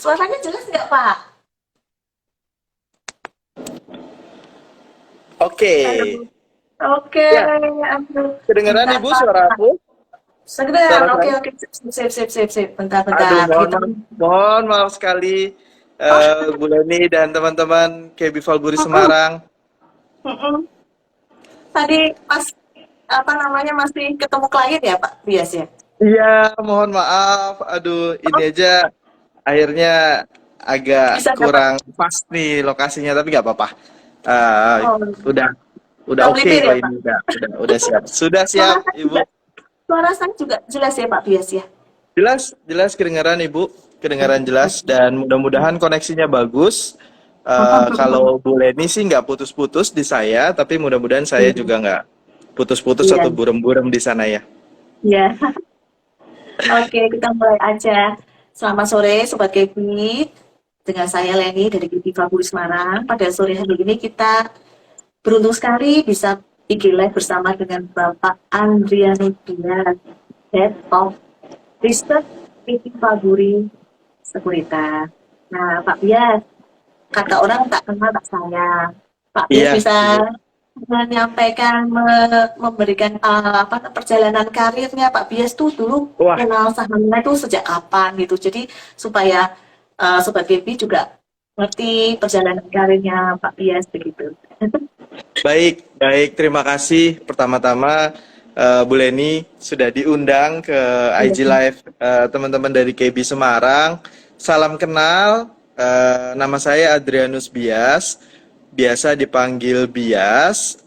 Suaranya jelas nggak, Pak? Oke, Halo. Oke, ya, aduh. kedengaran Bentar, Ibu Pak. suara aku? Sekedar, Suara oke, saya? oke. Sip, sip, sip, sip. Bentar, Aduh, bentar. mohon Kita. maaf, mohon maaf sekali Oh, Bu Leni dan teman-teman KB Valburi mm-mm, Semarang. mm-mm. Tadi pas apa namanya masih ketemu klien ya, Pak Bias ya? Iya, mohon maaf. Aduh, ini Oh, aja akhirnya agak bisa dapat. kurang pas nih lokasinya, tapi nggak apa-apa. Eh, Oh, udah, udah udah oke melipir kok ya, ini, Pak? udah siap. Sudah Suara siap, saya Ibu. juga, suara saya juga jelas ya, Pak Bias ya? Jelas, jelas kedengaran Ibu, kedengaran jelas Oke. dan mudah-mudahan koneksinya bagus. Kalau Bu Leni sih nggak putus-putus di saya, tapi mudah-mudahan saya Iya, juga nggak putus-putus iya, atau burem-burem di sana ya. iya. Oke, kita mulai aja. Selamat sore, Sobat Gebi. Dengan saya Leni dari Gebi Faburi Semarang. Pada sore hari ini kita beruntung sekali bisa IG Live bersama dengan Bapak Andriano Dias, Head of Research Gebi Faburi Sekuritas. Nah, Pak Bias, kata orang tak kenal tak sayang. Pak Bias Iya, bisa Ibu. menyampaikan, memberikan apa perjalanan karirnya Pak Bias tuh dulu Wah, kenal sahamnya itu sejak kapan gitu. Jadi supaya Sobat Gebi juga ngerti perjalanan karirnya Pak Bias begitu. baik, baik. Terima kasih pertama-tama Bu Leni sudah diundang ke IG Live teman-teman dari KB Semarang. Salam kenal, nama saya Adrianus Bias, biasa dipanggil Bias.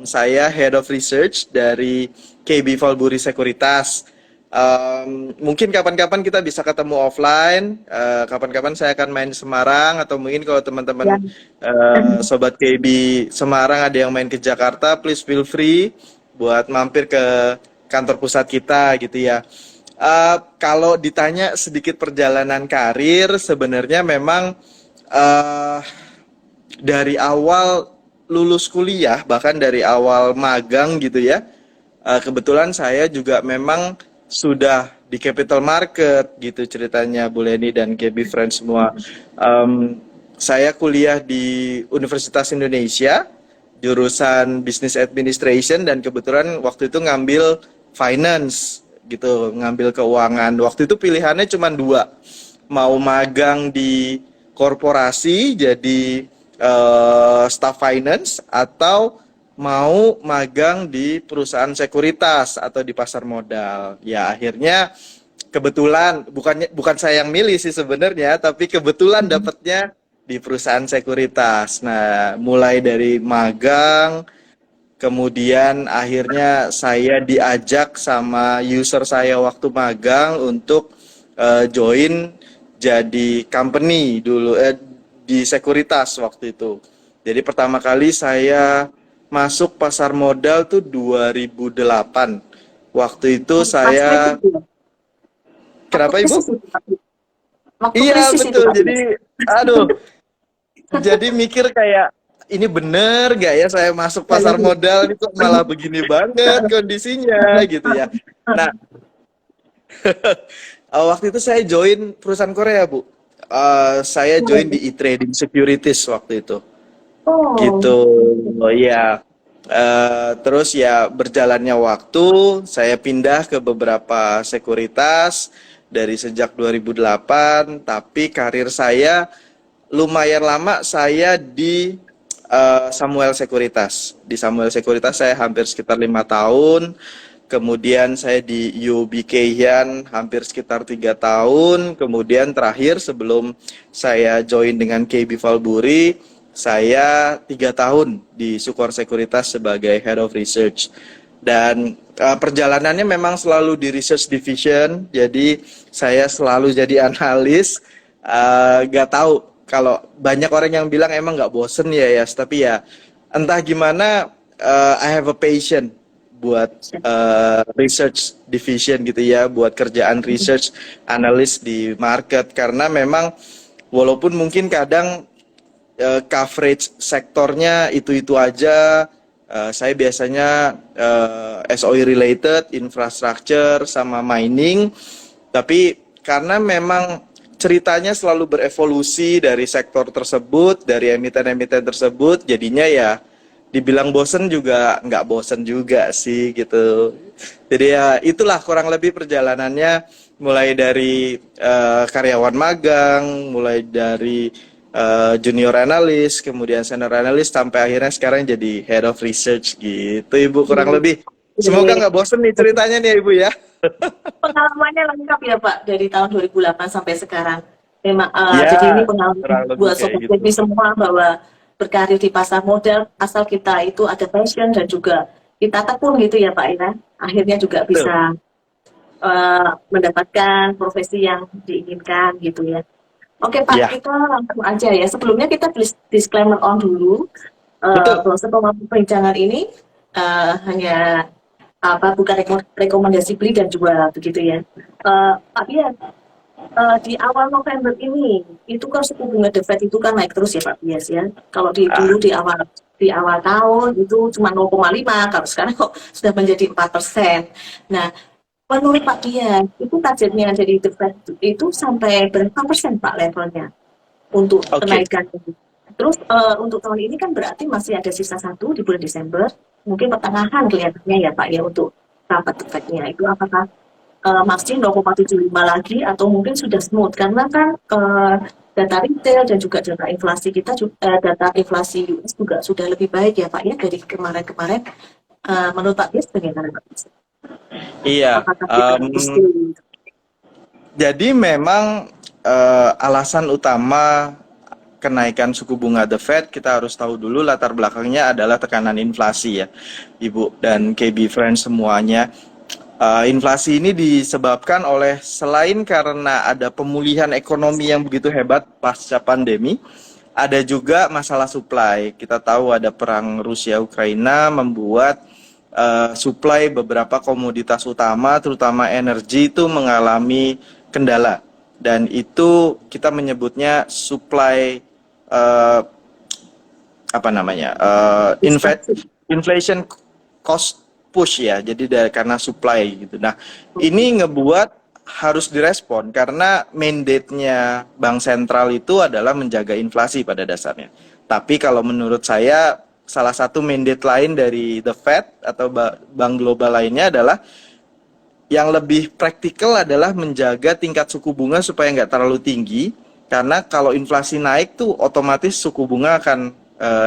Saya Head of Research dari KB Valburi Sekuritas. Mungkin kapan-kapan kita bisa ketemu offline. Kapan-kapan saya akan main di Semarang atau mungkin kalau Ya. teman-teman sobat KB Semarang ada yang main ke Jakarta, please feel free buat mampir ke kantor pusat kita gitu ya. Kalau ditanya sedikit perjalanan karir, sebenarnya memang eh, dari awal lulus kuliah, bahkan dari awal magang gitu ya. Kebetulan saya juga memang sudah di capital market gitu ceritanya Bu Leni dan KB Friends semua. Em, saya kuliah di Universitas Indonesia, jurusan Business Administration dan kebetulan waktu itu ngambil finance gitu, ngambil keuangan. Waktu itu pilihannya cuma dua, mau magang di korporasi jadi staff finance atau mau magang di perusahaan sekuritas atau di pasar modal. Ya akhirnya kebetulan bukan saya yang milih sih sebenarnya, tapi kebetulan dapatnya di perusahaan sekuritas. Nah, mulai dari magang, kemudian akhirnya saya diajak sama user saya waktu magang untuk join jadi company dulu di sekuritas waktu itu. Jadi pertama kali saya masuk pasar modal tuh 2008. Waktu itu Pas krisis saya, itu ya. Waktu kenapa Ibu? krisis itu Pak. Waktu Iya krisis itu betul. Pak Jadi Bias. aduh, jadi mikir kayak ini bener gak ya saya masuk pasar modal ini kok malah begini banget kondisinya gitu ya. Nah, waktu itu saya join perusahaan Korea, Bu. Saya join di e-trading securities waktu itu. Oh, Gitu. Oh iya. Terus ya berjalannya waktu, saya pindah ke beberapa sekuritas dari sejak 2008, tapi karir saya lumayan lama saya di Samuel Sekuritas. Di Samuel Sekuritas saya hampir sekitar 5 tahun. Kemudian saya di UOB Kay Hian hampir sekitar 3 tahun. Kemudian terakhir sebelum saya join dengan KB Valburi, saya 3 tahun di Sukor Sekuritas sebagai Head of Research. Dan perjalanannya memang selalu di Research Division. Jadi saya selalu jadi analis. Gak tahu kalau banyak orang yang bilang emang nggak bosen ya ya, tapi ya entah gimana, I have a passion buat research division gitu ya, buat kerjaan research analyst di market karena memang walaupun mungkin kadang coverage sektornya itu-itu aja, saya biasanya SOE related, infrastructure sama mining, tapi karena memang ceritanya selalu berevolusi dari sektor tersebut, dari emiten-emiten tersebut, jadinya ya dibilang bosen juga nggak bosen juga sih gitu. Jadi ya itulah kurang lebih perjalanannya mulai dari karyawan magang, mulai dari junior analis, kemudian senior analis sampai akhirnya sekarang jadi head of research gitu Ibu kurang lebih. Semoga nggak bosen nih ceritanya nih Ibu ya. Pengalamannya lengkap ya Pak dari tahun 2008 sampai sekarang. Memang jadi ini Ya, pengalaman kurang lebih buat kayak sobat gitu. Devi semua bahwa berkarir di pasar modal asal kita itu ada passion dan juga kita tekun gitu ya Pak ya. Akhirnya juga Betul. bisa mendapatkan profesi yang diinginkan gitu ya. Oke Pak, Ya, kita langsung aja ya. Sebelumnya kita disclaimer on dulu betul. bahwa perbincangan ini hanya apa bukan rekomendasi beli dan jual begitu ya. Pak Bian, di awal November ini itu kan suku bunga The Fed itu kan naik terus ya Pak Bias ya. Kalau Ah, dulu di awal tahun itu cuma 0,5, kalau sekarang kok sudah menjadi 4%. Nah, menurut Pak Bias itu targetnya jadi The Fed itu sampai berapa persen Pak levelnya untuk oke. kenaikan ini? Terus untuk tahun ini kan berarti masih ada sisa satu di bulan Desember, mungkin pertengahan kelihatannya ya Pak ya untuk rapat The Fed-nya itu apakah masih 0,75 lagi atau mungkin sudah smooth karena kan data retail dan juga data inflasi kita data inflasi US juga sudah lebih baik ya Pak ya dari kemarin-kemarin. Menurut Pak Bias bagaimana Pak Bias? Iya. Apakah kita mesti Jadi memang alasan utama kenaikan suku bunga The Fed kita harus tahu dulu latar belakangnya adalah tekanan inflasi ya, Ibu dan KB Friends semuanya. Inflasi ini disebabkan oleh selain karena ada pemulihan ekonomi yang begitu hebat pasca pandemi, ada juga masalah supply. Kita tahu ada perang Rusia Ukraina membuat supply beberapa komoditas utama, terutama energi itu mengalami kendala. Dan itu kita menyebutnya supply eh, apa namanya inflasi? inflation cost push ya, jadi karena supply gitu. Nah ini ngebuat harus direspon karena mandate-nya bank sentral itu adalah menjaga inflasi pada dasarnya. Tapi kalau menurut saya salah satu mandate lain dari the Fed atau bank global lainnya adalah yang lebih praktikal adalah menjaga tingkat suku bunga supaya nggak terlalu tinggi, karena kalau inflasi naik tuh otomatis suku bunga akan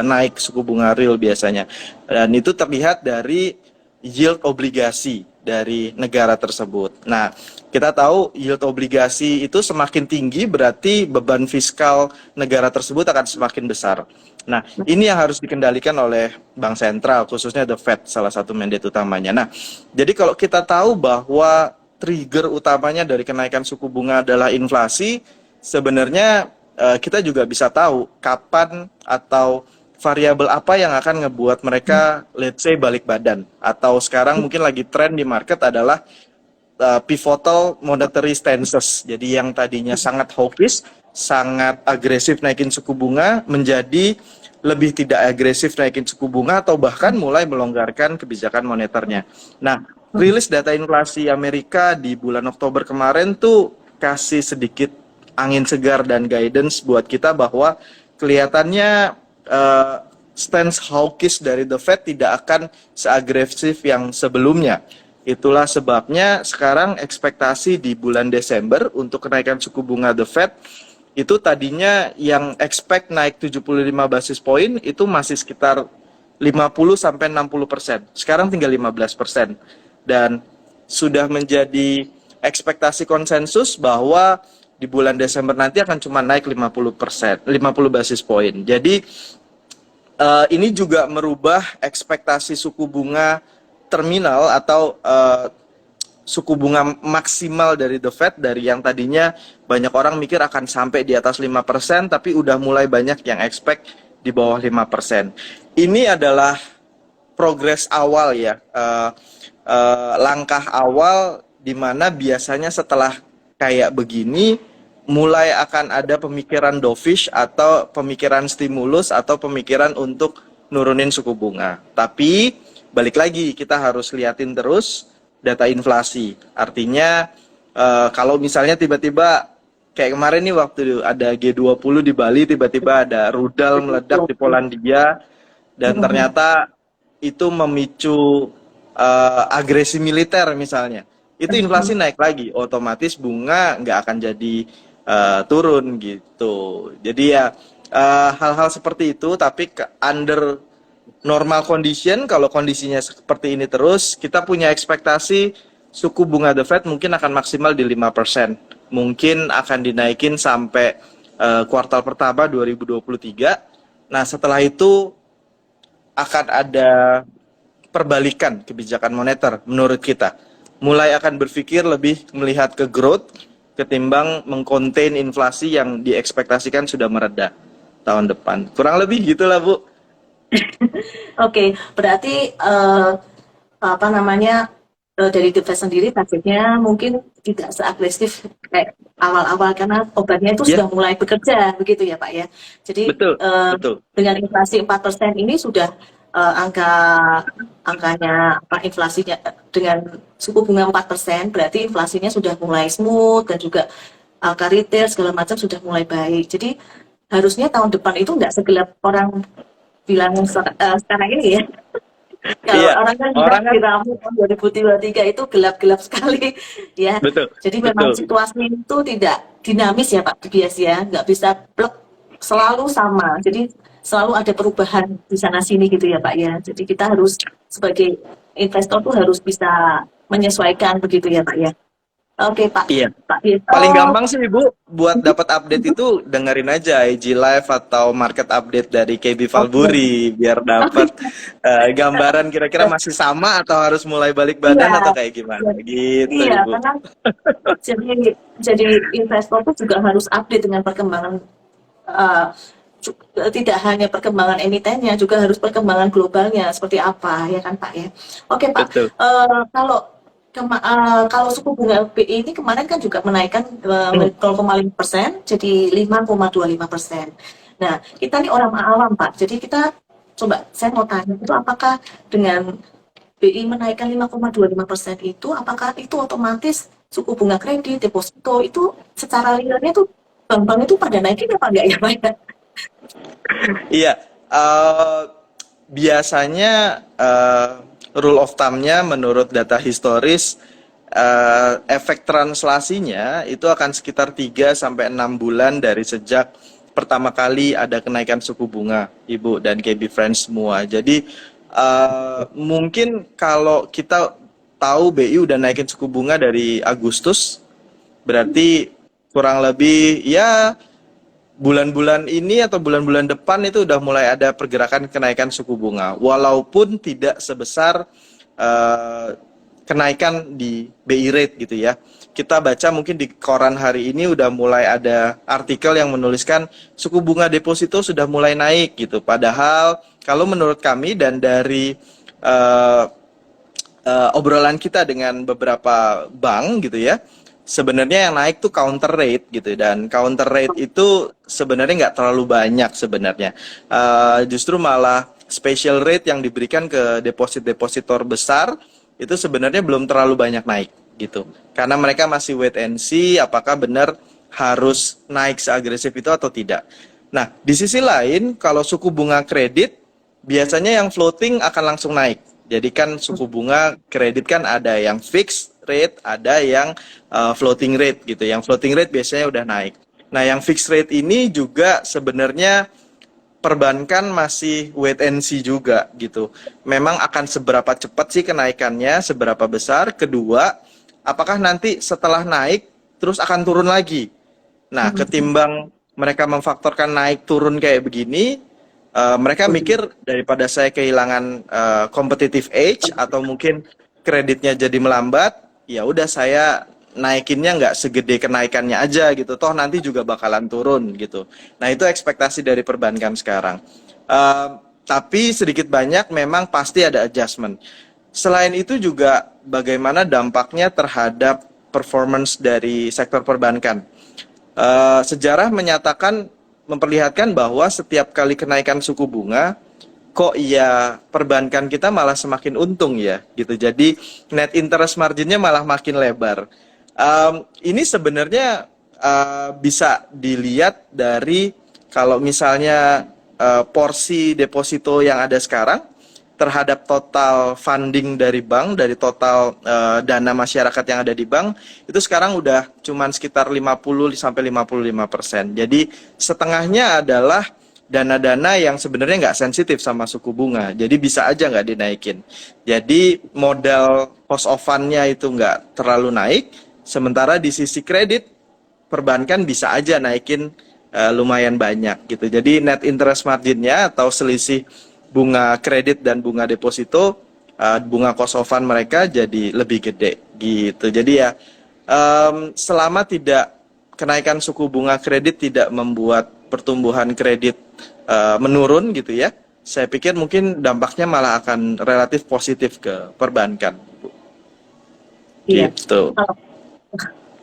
naik, suku bunga real biasanya. Dan itu terlihat dari yield obligasi dari negara tersebut. Nah, kita tahu yield obligasi itu semakin tinggi berarti beban fiskal negara tersebut akan semakin besar. Nah, ini yang harus dikendalikan oleh bank sentral, khususnya the Fed, salah satu mandate utamanya. Nah, jadi kalau kita tahu bahwa trigger utamanya dari kenaikan suku bunga adalah inflasi, sebenarnya kita juga bisa tahu kapan atau variabel apa yang akan ngebuat mereka, let's say, balik badan. Atau sekarang mungkin lagi tren di market adalah pivotal monetary stances. Jadi yang tadinya sangat hawkish, sangat agresif naikin suku bunga, menjadi lebih tidak agresif naikin suku bunga atau bahkan mulai melonggarkan kebijakan moneternya. Nah, rilis data inflasi Amerika di bulan Oktober kemarin tuh kasih sedikit angin segar dan guidance buat kita bahwa kelihatannya stance hawkish dari the Fed tidak akan seagresif yang sebelumnya. Itulah sebabnya sekarang ekspektasi di bulan Desember untuk kenaikan suku bunga The Fed itu tadinya yang expect naik 75 basis point itu masih sekitar 50 sampai 60%. Sekarang tinggal 15%. Dan sudah menjadi ekspektasi konsensus bahwa di bulan Desember nanti akan cuma naik 50%, 50 basis point. Jadi ini juga merubah ekspektasi suku bunga terminal atau suku bunga maksimal dari The Fed, dari yang tadinya banyak orang mikir akan sampai di atas 5%, tapi udah mulai banyak yang expect di bawah 5%. Ini adalah progres awal ya, langkah awal di mana biasanya setelah kayak begini mulai akan ada pemikiran dovish atau pemikiran stimulus atau pemikiran untuk nurunin suku bunga. Tapi balik lagi kita harus liatin terus data inflasi. Artinya kalau misalnya tiba-tiba Kayak kemarin nih waktu ada G20 di Bali, tiba-tiba ada rudal meledak di Polandia, dan Mhm. ternyata itu memicu agresi militer misalnya. Itu inflasi Mhm. naik lagi, otomatis bunga nggak akan jadi turun gitu. Jadi ya hal-hal seperti itu, tapi under normal condition, kalau kondisinya seperti ini terus, kita punya ekspektasi suku bunga The Fed mungkin akan maksimal di 5%. Mungkin akan dinaikin sampai kuartal pertama 2023. Nah, setelah itu akan ada perbalikan kebijakan moneter menurut kita. Mulai akan berpikir lebih melihat ke growth ketimbang mengkontain inflasi yang diekspektasikan sudah mereda tahun depan. Kurang lebih gitulah, Bu. Oke, berarti apa namanya dari The Fed sendiri targetnya mungkin tidak seagresif kayak awal-awal karena obatnya itu Ya, sudah mulai bekerja begitu ya Pak ya. Jadi betul, betul. dengan inflasi 4% ini sudah angka angkanya apa inflasinya dengan suku bunga 4% berarti inflasinya sudah mulai smooth dan juga angka retail segala macam sudah mulai baik. Jadi harusnya tahun depan itu nggak segelap orang bilang sekarang ini ya. Kalau Iya, orang kan bilang orang kan diramu tahun 2023 itu gelap-gelap sekali ya. betul, Jadi memang betul. situasi itu tidak dinamis ya Pak Bias ya, nggak bisa plek selalu sama. Jadi selalu ada perubahan di sana sini gitu ya Pak ya. Jadi kita harus sebagai investor tuh harus bisa menyesuaikan begitu ya Pak ya. Oke Pak, Iya. Pak Bias. Paling Oh, gampang sih Ibu buat dapat update itu dengerin aja IG Live atau market update dari KB oke. Valburi biar dapat gambaran kira-kira masih sama atau harus mulai balik badan atau Iya, kayak gimana gitu iya, Ibu. karena jadi jadi investor tuh juga harus update dengan perkembangan eh, tidak hanya perkembangan emitennya, juga harus perkembangan globalnya seperti apa, ya kan Pak ya. Oke Pak, Betul. kalau kalau suku bunga BI ini kemarin kan juga menaikkan 0,5% jadi 5,25%. Nah, kita nih orang awam Pak, jadi kita coba saya mau tanya itu apakah dengan BI menaikkan 5,25% itu, apakah itu otomatis suku bunga kredit, deposito itu secara liarnya tuh bank-bank itu pada naikin apa enggak ya Pak ya? Iya, biasanya rule of thumb-nya menurut data historis efek translasinya itu akan sekitar 3 sampai 6 bulan dari sejak pertama kali ada kenaikan suku bunga, Ibu dan KB Friends semua. Jadi mungkin kalau kita tahu BI udah naikin suku bunga dari Agustus, berarti kurang lebih ya bulan-bulan ini atau bulan-bulan depan itu udah mulai ada pergerakan kenaikan suku bunga, walaupun tidak sebesar eh, kenaikan di BI rate gitu ya. Kita baca mungkin di koran hari ini udah mulai ada artikel yang menuliskan suku bunga deposito sudah mulai naik gitu. Padahal kalau menurut kami dan dari eh, obrolan kita dengan beberapa bank gitu ya, sebenarnya yang naik tuh counter rate gitu, dan counter rate itu sebenarnya nggak terlalu banyak sebenarnya. Justru malah special rate yang diberikan ke depositor besar itu sebenarnya belum terlalu banyak naik gitu, karena mereka masih wait and see apakah benar harus naik seagresif itu atau tidak. Nah, di sisi lain kalau suku bunga kredit biasanya yang floating akan langsung naik. Jadi kan suku bunga kredit kan ada yang fixed rate, ada yang floating rate gitu. Yang floating rate biasanya udah naik. Nah, yang fixed rate ini juga sebenarnya perbankan masih wait and see juga gitu. Memang akan seberapa cepat sih kenaikannya, seberapa besar. Kedua, apakah nanti setelah naik terus akan turun lagi? Nah, ketimbang mereka memfaktorkan naik turun kayak begini, mereka mikir daripada saya kehilangan competitive edge atau mungkin kreditnya jadi melambat, ya udah saya naikinnya nggak segede kenaikannya aja gitu. Toh nanti juga bakalan turun gitu. Nah, itu ekspektasi dari perbankan sekarang. Eh, tapi sedikit banyak memang pasti ada adjustment. Selain itu juga bagaimana dampaknya terhadap performance dari sektor perbankan. Sejarah menyatakan memperlihatkan bahwa setiap kali kenaikan suku bunga, kok ya perbankan kita malah semakin untung ya gitu. Jadi net interest marginnya malah makin lebar. Ini sebenarnya bisa dilihat dari kalau misalnya porsi deposito yang ada sekarang terhadap total funding dari bank, dari total dana masyarakat yang ada di bank, itu sekarang udah cuman sekitar 50 sampai 55%. Jadi setengahnya adalah dana-dana yang sebenarnya nggak sensitif sama suku bunga, jadi bisa aja nggak dinaikin. Jadi modal cost of fund-nya itu nggak terlalu naik, sementara di sisi kredit perbankan bisa aja naikin lumayan banyak gitu. Jadi net interest margin-nya atau selisih bunga kredit dan bunga deposito, bunga cost of fund mereka jadi lebih gede gitu. Jadi ya selama tidak kenaikan suku bunga kredit tidak membuat pertumbuhan kredit menurun gitu ya, saya pikir mungkin dampaknya malah akan relatif positif ke perbankan. Iya. Gitu.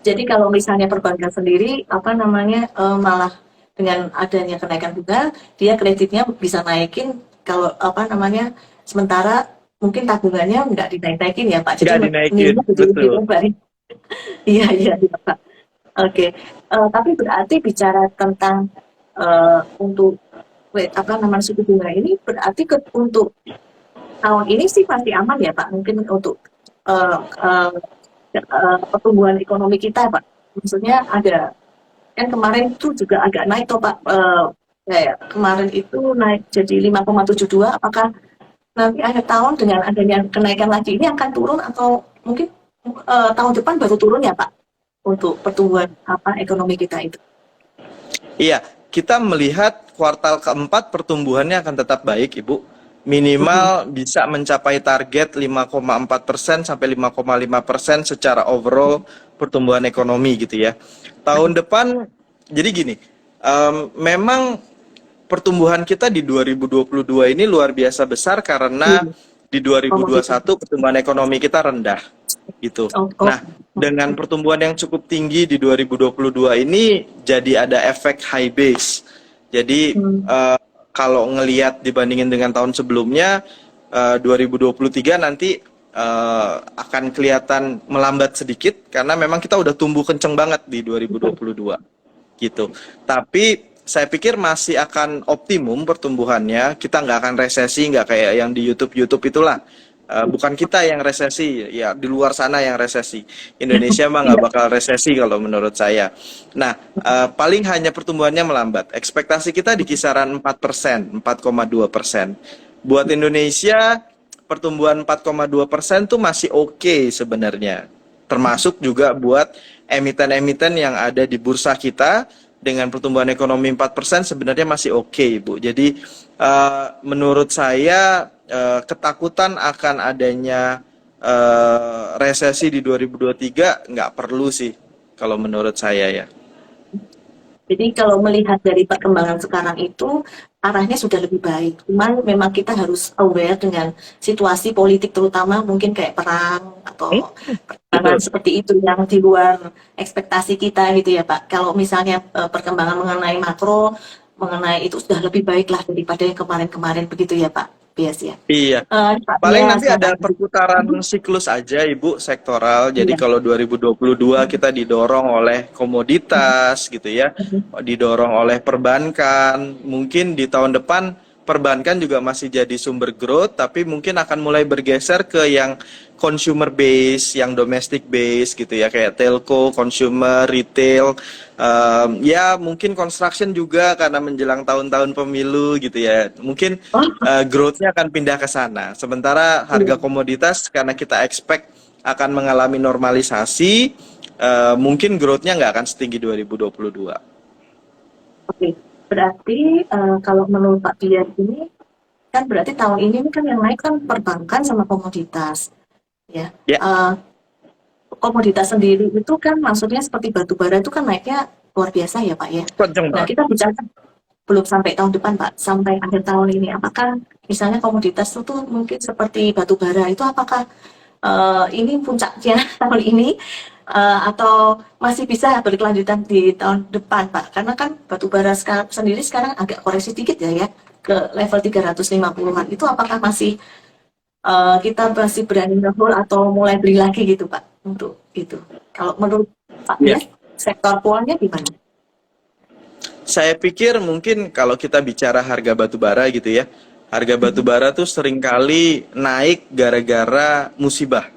Jadi kalau misalnya perbankan sendiri, apa namanya, malah dengan adanya kenaikan bunga, dia kreditnya bisa naikin kalau apa namanya, sementara mungkin tabungannya nggak dinaik-naikin ya Pak. Jadi Nggak dinaikin, minimnya jadi lebih betul. lebar. Iya, iya, iya Pak. Oke. Tapi berarti bicara tentang untuk apa namanya suku bunga ini berarti untuk tahun ini sih pasti aman ya Pak. Mungkin untuk uh, uh, pertumbuhan ekonomi kita Pak. Maksudnya ada kan kemarin itu juga agak naik toh Pak. Kayak kemarin itu naik jadi 5,72. Apakah nanti akhir tahun dengan adanya kenaikan lagi ini akan turun atau mungkin tahun depan baru turun ya Pak untuk pertumbuhan apa ekonomi kita itu? Iya, kita melihat kuartal keempat pertumbuhannya akan tetap baik, Ibu. Minimal bisa mencapai target 5,4% sampai 5,5% secara overall pertumbuhan ekonomi gitu ya. Tahun depan, jadi gini, memang pertumbuhan kita di 2022 ini luar biasa besar karena di Oh gitu. 2021 pertumbuhan ekonomi kita rendah gitu. Oh, oh. Nah, dengan pertumbuhan yang cukup tinggi di 2022 ini jadi ada efek high base. Jadi kalau ngelihat dibandingin dengan tahun sebelumnya 2023 nanti akan kelihatan melambat sedikit karena memang kita udah tumbuh kenceng banget di 2022 gitu. Tapi saya pikir masih akan optimum pertumbuhannya. Kita nggak akan resesi, nggak kayak yang di YouTube itulah. Bukan kita yang resesi, ya di luar sana yang resesi. Indonesia mah nggak bakal resesi kalau menurut saya. Nah, paling hanya pertumbuhannya melambat. Ekspektasi kita di kisaran 4%, 4,2%. Buat Indonesia, pertumbuhan 4,2% tuh masih oke sebenarnya. Termasuk juga buat emiten-emiten yang ada di bursa kita dengan pertumbuhan ekonomi 4% sebenarnya masih oke, Bu. Jadi menurut saya ketakutan akan adanya resesi di 2023 nggak perlu sih kalau menurut saya ya. Jadi kalau melihat dari perkembangan sekarang itu arahnya sudah lebih baik. Cuman memang kita harus aware dengan situasi politik terutama mungkin kayak perang atau perkembangan Betul. seperti itu yang di luar ekspektasi kita gitu ya Pak. Kalau misalnya perkembangan mengenai makro, mengenai itu sudah lebih baik lah daripada yang kemarin-kemarin begitu ya Pak Bias ya. Iya. Pak Paling Bias, nanti ada Bapak. perputaran siklus aja, Ibu, sektoral. Jadi Iya. kalau 2022 kita didorong oleh komoditas gitu ya, didorong oleh perbankan. Mungkin di tahun depan perbankan juga masih jadi sumber growth, tapi mungkin akan mulai bergeser ke yang consumer base, yang domestic base gitu ya, kayak telco, consumer, retail. Ya mungkin construction juga karena menjelang tahun-tahun pemilu gitu ya. Mungkin Oh, growth-nya akan pindah ke sana. Sementara harga iya. komoditas karena kita expect akan mengalami normalisasi, mungkin growth-nya nggak akan setinggi 2022. Oke, berarti kalau menurut Pak Bian ini kan berarti tahun ini kan yang naik kan perbankan sama komoditas, ya. Ya, Eh, Komoditas sendiri itu kan maksudnya seperti batu bara itu kan naiknya luar biasa ya Pak ya. kenceng Nah banget. kita bicara belum sampai tahun depan Pak, sampai akhir tahun ini apakah misalnya komoditas itu tuh mungkin seperti batu bara itu apakah ini puncaknya tahun ini atau masih bisa berkelanjutan di tahun depan Pak? Karena kan batu bara sendiri sekarang agak koreksi sedikit ya ke level 350-an. Itu apakah masih kita masih berani ngehold atau mulai beli lagi gitu Pak untuk itu? Kalau menurut Pak Ya. Bias? sektor keuangannya gimana? Saya pikir mungkin kalau kita bicara harga batu bara gitu ya, harga batu Mhm. bara tuh seringkali naik gara-gara musibah.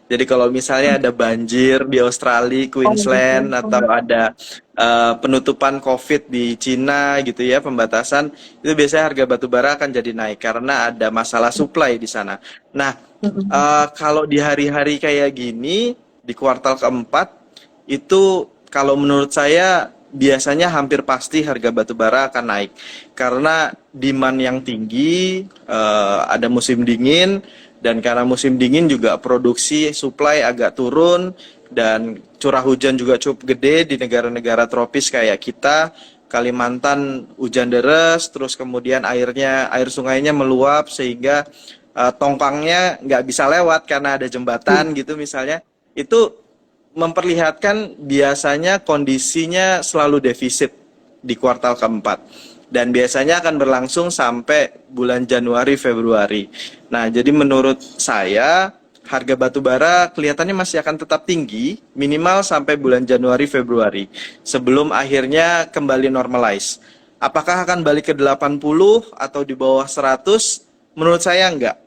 Jadi kalau misalnya ada banjir di Australia, Queensland, atau Oh, ada penutupan COVID di Cina gitu ya, pembatasan, itu biasanya harga batu bara akan jadi naik karena ada masalah supply di sana. Nah, mhm. kalau di hari-hari kayak gini, di kuartal keempat, itu kalau menurut saya biasanya hampir pasti harga batu bara akan naik karena demand yang tinggi, ada musim dingin, dan karena musim dingin juga produksi supply agak turun dan curah hujan juga cukup gede di negara-negara tropis kayak kita. Kalimantan hujan deras, terus kemudian air sungainya meluap sehingga tongkangnya nggak bisa lewat karena ada Iya. jembatan gitu misalnya. Itu memperlihatkan biasanya kondisinya selalu defisit di kuartal keempat dan biasanya akan berlangsung sampai bulan Januari Februari. Nah, jadi menurut saya harga batu bara kelihatannya masih akan tetap tinggi minimal sampai bulan Januari Februari sebelum akhirnya kembali normalize. Apakah akan balik ke 80 atau di bawah 100? Menurut saya enggak.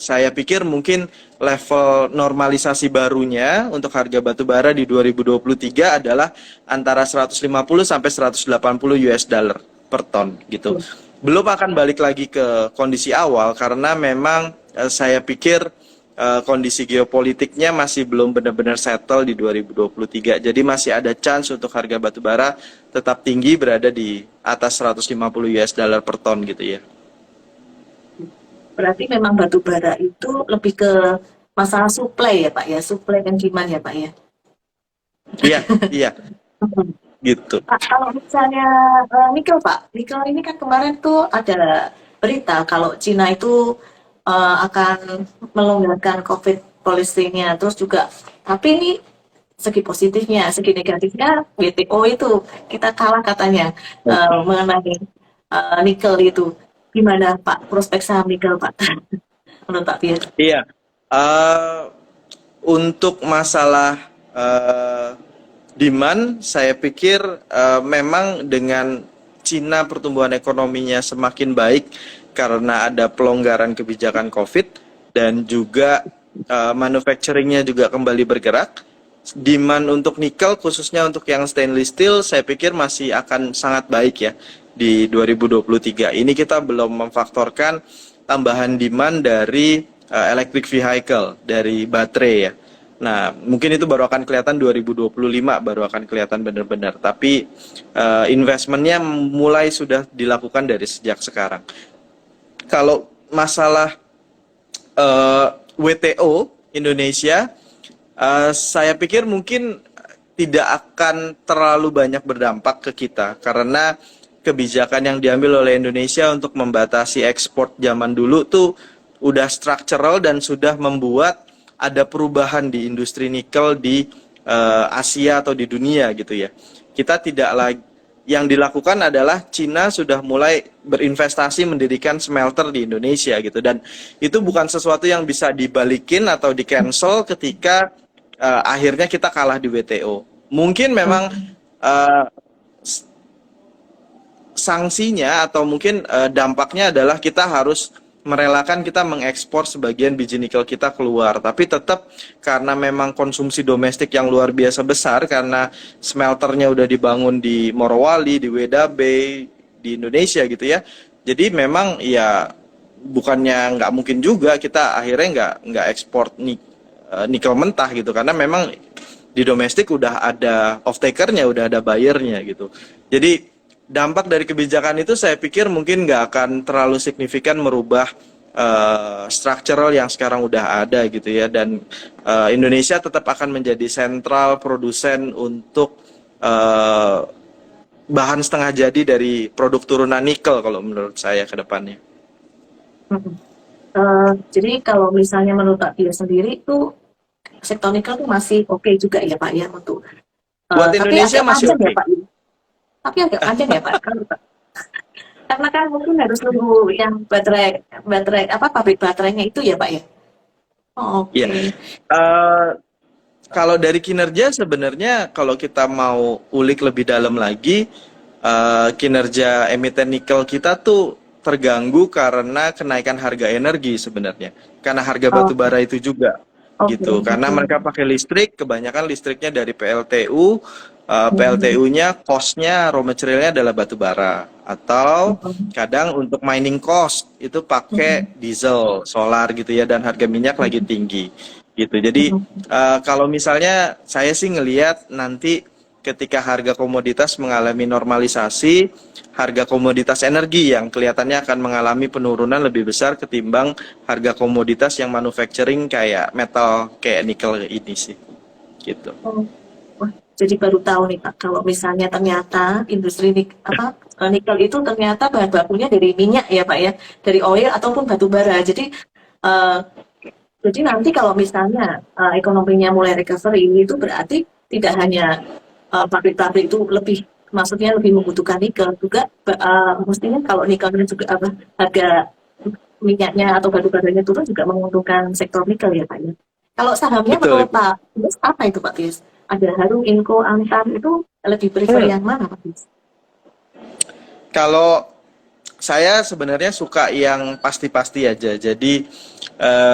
Saya pikir mungkin level normalisasi barunya untuk harga batu bara di 2023 adalah antara 150 sampai 180 US dollar per ton gitu. Belum akan balik lagi ke kondisi awal karena memang saya pikir kondisi geopolitiknya masih belum benar-benar settle di 2023. Jadi masih ada chance untuk harga batu bara tetap tinggi berada di atas 150 US dollar per ton gitu ya. Berarti memang batu bara itu lebih ke masalah supply ya Pak ya, supply dan demand ya Pak ya. Iya, iya, Mhm. gitu. Pak, kalau misalnya nikel Pak, nikel ini kan kemarin tuh ada berita kalau Cina itu akan melonggarkan COVID policy-nya, terus juga, tapi ini segi positifnya, segi negatifnya WTO itu kita kalah katanya mengenai nikel itu. Gimana Pak prospek saham nikel Pak? Menurut Pak Biar? Iya, eh, untuk masalah eh, demand, saya pikir memang dengan Cina pertumbuhan ekonominya semakin baik karena ada pelonggaran kebijakan COVID dan juga manufacturingnya juga kembali bergerak. Demand untuk nikel khususnya untuk yang stainless steel saya pikir masih akan sangat baik ya di 2023. Ini kita belum memfaktorkan tambahan demand dari electric vehicle, dari baterai ya. Nah, mungkin itu baru akan kelihatan 2025, baru akan kelihatan benar-benar. Tapi investmentnya mulai sudah dilakukan dari sejak sekarang. Kalau masalah WTO Indonesia, saya pikir mungkin tidak akan terlalu banyak berdampak ke kita karena kebijakan yang diambil oleh Indonesia untuk membatasi ekspor zaman dulu tuh udah structural dan sudah membuat ada perubahan di industri nikel di Asia atau di dunia gitu ya. Kita tidak lagi yang dilakukan adalah Cina sudah mulai berinvestasi mendirikan smelter di Indonesia gitu dan itu bukan sesuatu yang bisa dibalikin atau di cancel ketika akhirnya kita kalah di WTO. Mungkin memang uh, sanksinya atau mungkin dampaknya adalah kita harus merelakan kita mengekspor sebagian biji nikel kita keluar. Tapi tetap karena memang konsumsi domestik yang luar biasa besar karena smelternya udah dibangun di Morowali, di Weda Bay, di Indonesia gitu ya. Jadi memang ya bukannya nggak mungkin juga kita akhirnya nggak ekspor nikel mentah gitu karena memang di domestik udah ada off takernya, udah ada buyernya gitu. Jadi dampak dari kebijakan itu saya pikir mungkin nggak akan terlalu signifikan merubah structural yang sekarang udah ada gitu ya dan Indonesia tetap akan menjadi sentral produsen untuk bahan setengah jadi dari produk turunan nikel kalau menurut saya ke depannya. Mhm. Jadi kalau misalnya menurut Pak Biar sendiri itu sektor nikel tuh masih oke juga ya Pak ya untuk Buat tapi Indonesia agak masih panjang ya oke. Pak ya? Tapi agak panjang ya Pak? Karena kan mungkin harus nunggu yang baterai baterai apa pabrik baterainya itu ya Pak ya? Oh, Iya. oke. Eh, kalau dari kinerja sebenarnya kalau kita mau ulik lebih dalam lagi, kinerja emiten nikel kita tuh terganggu karena kenaikan harga energi sebenarnya. Karena harga batu Oke, bara itu juga oke, gitu. Karena oke. mereka pakai listrik, kebanyakan listriknya dari PLTU. Mhm. PLTU-nya cost-nya raw materialnya adalah batu bara atau Mhm. kadang untuk mining cost itu Mhm. pakai diesel, solar gitu ya dan harga minyak lagi Mhm. tinggi gitu. Jadi Mhm. kalau misalnya saya sih ngelihat nanti ketika harga komoditas mengalami normalisasi, harga komoditas energi yang kelihatannya akan mengalami penurunan lebih besar ketimbang harga komoditas yang manufacturing kayak metal kayak nikel ini sih gitu. Oh, wah, jadi baru tahu nih Pak, kalau misalnya ternyata industri nikel itu ternyata bahan bakunya dari minyak ya Pak ya, dari oil ataupun batu bara. Eh, jadi nanti kalau misalnya ekonominya mulai recovery itu berarti tidak hanya pabrik-pabrik itu lebih, maksudnya lebih membutuhkan nikel juga, mestinya kalau nikelnya juga apa, harga minyaknya atau batu baranya turun juga menguntungkan sektor nikel ya Pak ya. Kalau sahamnya Betul menurut Ibu. Pak Tius apa itu Pak Tius? Ada Harum, Inco, Antam itu lebih prefer Hmm. yang mana Pak Tius? Kalau saya sebenarnya suka yang pasti-pasti aja. Jadi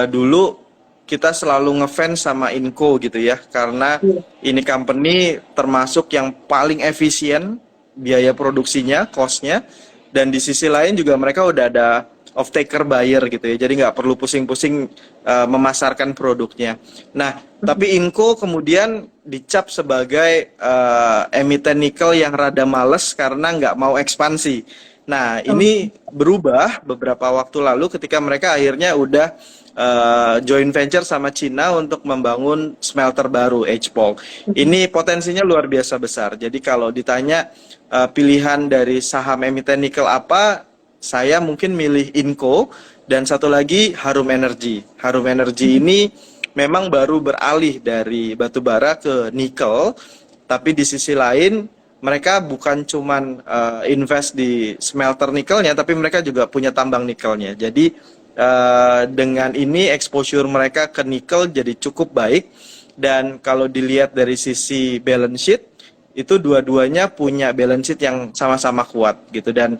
dulu kita selalu ngefans sama Inco gitu ya, karena Iya. ini company termasuk yang paling efisien biaya produksinya, cost-nya, dan di sisi lain juga mereka udah ada off-taker buyer gitu ya, jadi nggak perlu pusing-pusing memasarkan produknya. Nah, tapi Inco kemudian dicap sebagai emiten nikel yang rada males karena nggak mau ekspansi. Nah, Oh, ini berubah beberapa waktu lalu ketika mereka akhirnya udah joint venture sama Cina untuk membangun smelter baru HPAL. Ini potensinya luar biasa besar. Jadi kalau ditanya pilihan dari saham emiten nikel apa, saya mungkin milih Inco dan satu lagi Harum Energy. Harum Energy ini memang baru beralih dari batu bara ke nikel, tapi di sisi lain mereka bukan cuman invest di smelter nikelnya, tapi mereka juga punya tambang nikelnya. Jadi dengan ini exposure mereka ke nikel jadi cukup baik dan kalau dilihat dari sisi balance sheet itu dua-duanya punya balance sheet yang sama-sama kuat gitu dan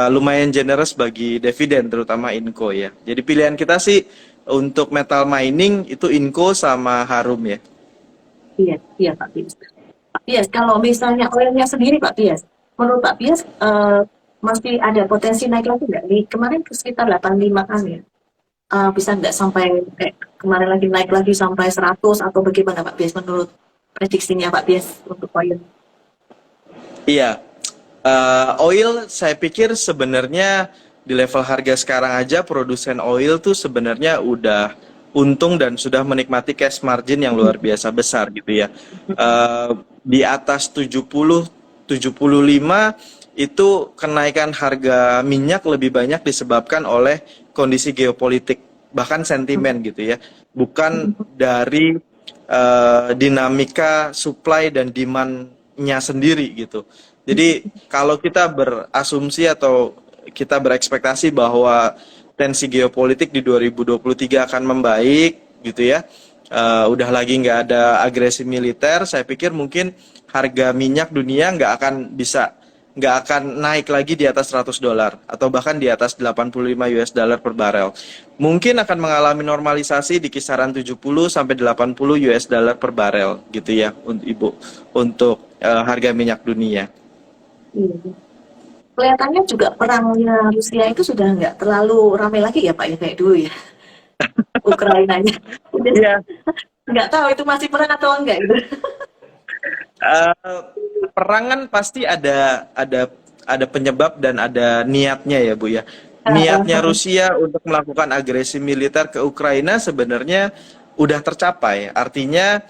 lumayan generous bagi dividen terutama Inco ya. Jadi pilihan kita sih untuk metal mining itu Inco sama Harum ya. iya, iya Pak Tius. Pak Tias, kalau misalnya oilnya sendiri Pak Tias, menurut Pak Tias masih ada potensi naik lagi nggak? Di kemarin sekitar 85 kan ya. Bisa nggak sampai kayak kemarin lagi naik lagi sampai 100 atau bagaimana Pak Tias menurut prediksinya Pak Tias untuk oil? Iya, oil saya pikir sebenarnya di level harga sekarang aja produsen oil tuh sebenarnya udah untung dan sudah menikmati cash margin yang luar biasa besar gitu ya. Eh, di atas 70, 75 itu kenaikan harga minyak lebih banyak disebabkan oleh kondisi geopolitik bahkan sentimen gitu ya. Bukan dari dinamika supply dan demand-nya sendiri gitu. Jadi kalau kita berasumsi atau kita berekspektasi bahwa tensi geopolitik di 2023 akan membaik gitu ya, udah lagi nggak ada agresi militer, saya pikir mungkin harga minyak dunia nggak akan naik lagi di atas 100 dolar atau bahkan di atas 85 US dollar per barel. Mungkin akan mengalami normalisasi di kisaran 70 sampai 80 US dollar per barel gitu ya untuk Ibu untuk harga minyak dunia. Iya. Kelihatannya juga perangnya Rusia itu sudah nggak terlalu ramai lagi ya Pak ya kayak dulu ya. Ukrainanya. Udah Iya, nggak tahu itu masih perang atau enggak gitu. eh, perangan pasti ada penyebab dan ada niatnya ya Bu ya. Niatnya Rusia untuk melakukan agresi militer ke Ukraina sebenarnya udah tercapai. Artinya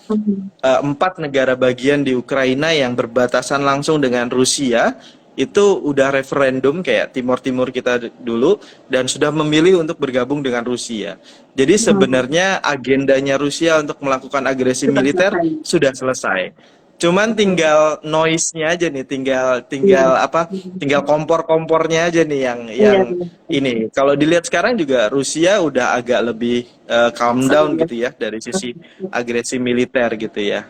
empat negara bagian di Ukraina yang berbatasan langsung dengan Rusia itu udah referendum kayak Timur Timur kita dulu dan sudah memilih untuk bergabung dengan Rusia. Jadi sebenarnya agendanya Rusia untuk melakukan agresi Sudah militer selesai. sudah selesai. Cuman tinggal noise-nya aja nih, tinggal Iya. tinggal apa? Tinggal kompor-kompornya aja nih yang Iya, iya. ini. Kalau dilihat sekarang juga Rusia udah agak lebih calm down Serius. gitu ya dari sisi agresi militer gitu ya.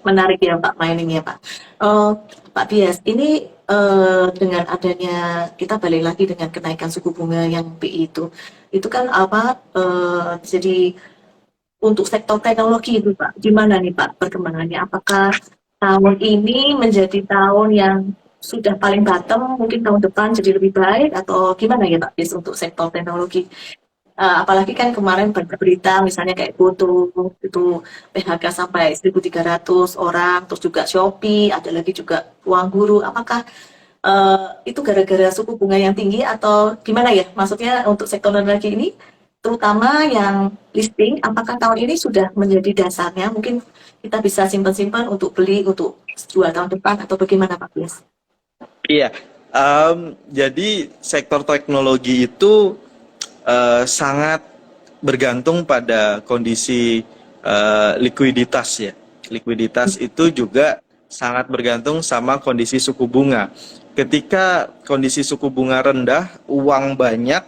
Menarik ya Pak mining ya Pak. Eh, Pak Bias, ini dengan adanya kita balik lagi dengan kenaikan suku bunga yang BI itu kan apa jadi untuk sektor teknologi itu Pak, gimana nih Pak perkembangannya? Apakah tahun ini menjadi tahun yang sudah paling bottom, mungkin tahun depan jadi lebih baik atau gimana ya Pak Bias untuk sektor teknologi? Apalagi kan kemarin berita misalnya kayak Goto itu PHK sampai 1.300 orang, terus juga Shopee, ada lagi juga uang guru. Apakah itu gara-gara suku bunga yang tinggi atau gimana ya? Maksudnya untuk sektor energi ini, terutama yang listing, apakah tahun ini sudah menjadi dasarnya? Mungkin kita bisa simpan-simpan untuk beli untuk jual tahun depan atau bagaimana Pak Bias? Iya. Jadi sektor teknologi itu sangat bergantung pada kondisi likuiditas ya. Likuiditas itu juga sangat bergantung sama kondisi suku bunga. Ketika kondisi suku bunga rendah, uang banyak,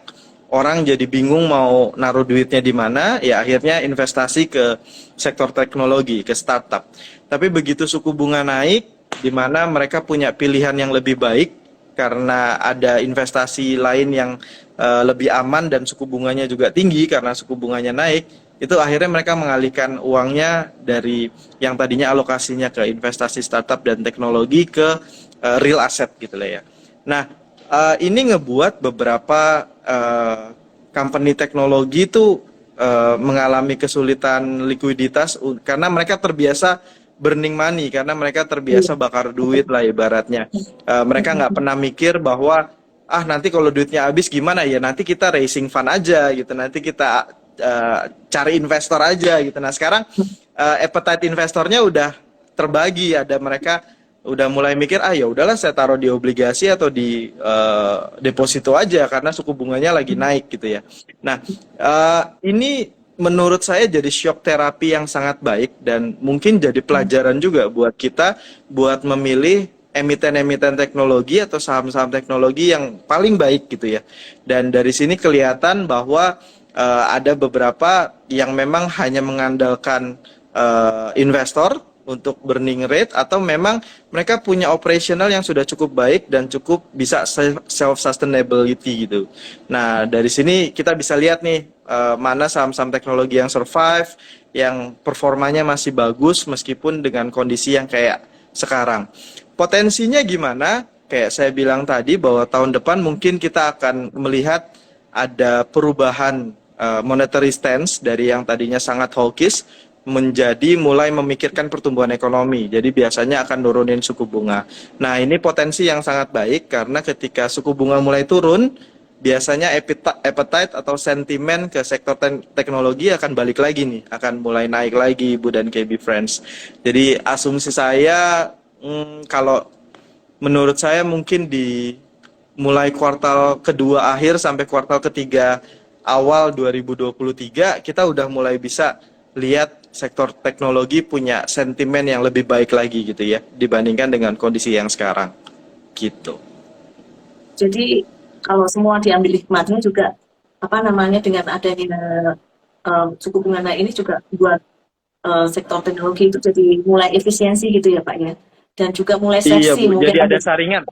orang jadi bingung mau naruh duitnya di mana, ya akhirnya investasi ke sektor teknologi, ke startup. Tapi begitu suku bunga naik, di mana mereka punya pilihan yang lebih baik karena ada investasi lain yang lebih aman dan suku bunganya juga tinggi karena suku bunganya naik, itu akhirnya mereka mengalihkan uangnya dari yang tadinya alokasinya ke investasi startup dan teknologi ke real asset gitu lah ya. Nah, ini ngebuat beberapa company teknologi itu mengalami kesulitan likuiditas karena mereka terbiasa burning money, karena mereka Iya. terbiasa bakar duit lah ibaratnya. Mereka nggak pernah mikir bahwa nanti kalau duitnya habis gimana ya, nanti kita raising fund aja gitu, nanti kita cari investor aja gitu. Nah sekarang appetite investornya udah terbagi, ada mereka udah mulai mikir ya udahlah saya taruh di obligasi atau di deposito aja karena suku bunganya lagi naik gitu ya. Nah ini menurut saya jadi shock terapi yang sangat baik dan mungkin jadi pelajaran juga buat kita buat memilih emiten-emiten teknologi atau saham-saham teknologi yang paling baik gitu ya. Dan dari sini kelihatan bahwa ada beberapa yang memang hanya mengandalkan investor untuk burning rate atau memang mereka punya operational yang sudah cukup baik dan cukup bisa self sustainability gitu. Nah, dari sini kita bisa lihat nih mana saham-saham teknologi yang survive, yang performanya masih bagus meskipun dengan kondisi yang kayak sekarang. Potensinya gimana? Kayak saya bilang tadi bahwa tahun depan mungkin kita akan melihat ada perubahan monetary stance dari yang tadinya sangat hawkish menjadi mulai memikirkan pertumbuhan ekonomi. Jadi biasanya akan nurunin suku bunga. Nah, ini potensi yang sangat baik karena ketika suku bunga mulai turun, biasanya appetite atau sentimen ke sektor teknologi akan balik lagi nih, akan mulai naik lagi Bu dan KB Friends. Jadi asumsi saya kalau menurut saya mungkin di mulai kuartal kedua akhir sampai kuartal ketiga awal 2023 kita udah mulai bisa lihat sektor teknologi punya sentimen yang lebih baik lagi gitu ya dibandingkan dengan kondisi yang sekarang gitu. Jadi kalau semua diambil hikmatnya juga apa namanya dengan adanya suku bunga naik ini juga buat sektor teknologi itu jadi mulai efisiensi gitu ya Pak ya. Dan juga mulai Iya seleksi Bu, mungkin jadi ada ada saringan.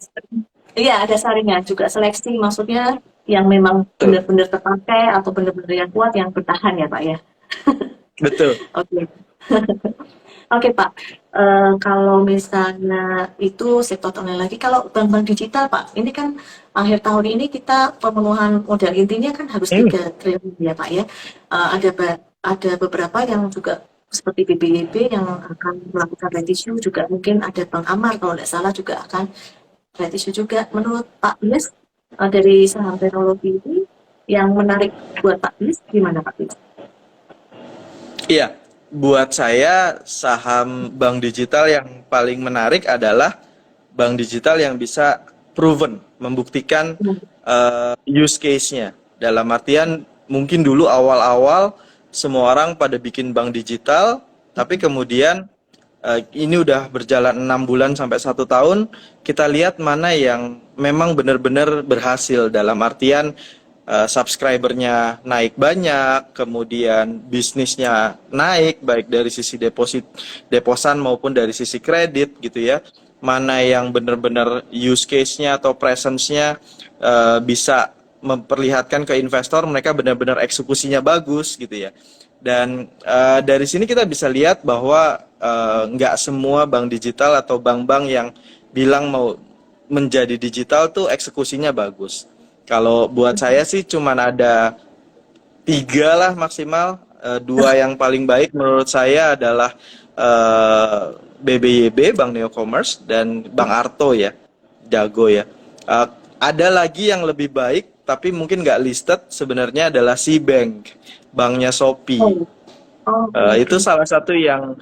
iya ada saringan juga seleksi maksudnya yang memang Betul. benar-benar terpakai atau benar-benar yang kuat yang bertahan ya Pak ya. Betul. Oke. Oke Pak, kalau misalnya itu sektor online lagi, kalau bank-bank digital Pak, ini kan akhir tahun ini kita pemenuhan modal intinya kan harus 3 triliun ya Pak ya. Ada beberapa yang juga seperti BBYB yang akan melakukan rights issue juga mungkin ada Bank Amar kalau tidak salah juga akan rights issue juga. Menurut Pak Bias dari saham teknologi ini yang menarik buat Pak Bias gimana Pak Bias? Iya, buat saya saham bank digital yang paling menarik adalah bank digital yang bisa proven, membuktikan use case-nya. Dalam artian mungkin dulu awal-awal semua orang pada bikin bank digital, Tapi kemudian ini udah berjalan 6 bulan sampai 1 tahun, kita lihat mana yang memang benar-benar berhasil dalam artian subscribernya naik banyak, kemudian bisnisnya naik baik dari sisi deposan maupun dari sisi kredit gitu ya. Mana yang benar-benar use case-nya atau presence-nya bisa memperlihatkan ke investor mereka benar-benar eksekusinya bagus gitu ya. Dan dari sini kita bisa lihat bahwa nggak semua bank digital atau bank-bank yang bilang mau menjadi digital tuh eksekusinya bagus. Kalau buat saya sih cuman ada 3 lah maksimal. Dua yang paling baik menurut saya adalah BBYB, Bank Neo Commerce, dan Bank Arto ya, Jago ya. Eh, ada lagi yang lebih baik, tapi mungkin nggak listed sebenarnya adalah Cbank, banknya Shopee. Oh, oke, oke. Itu salah satu yang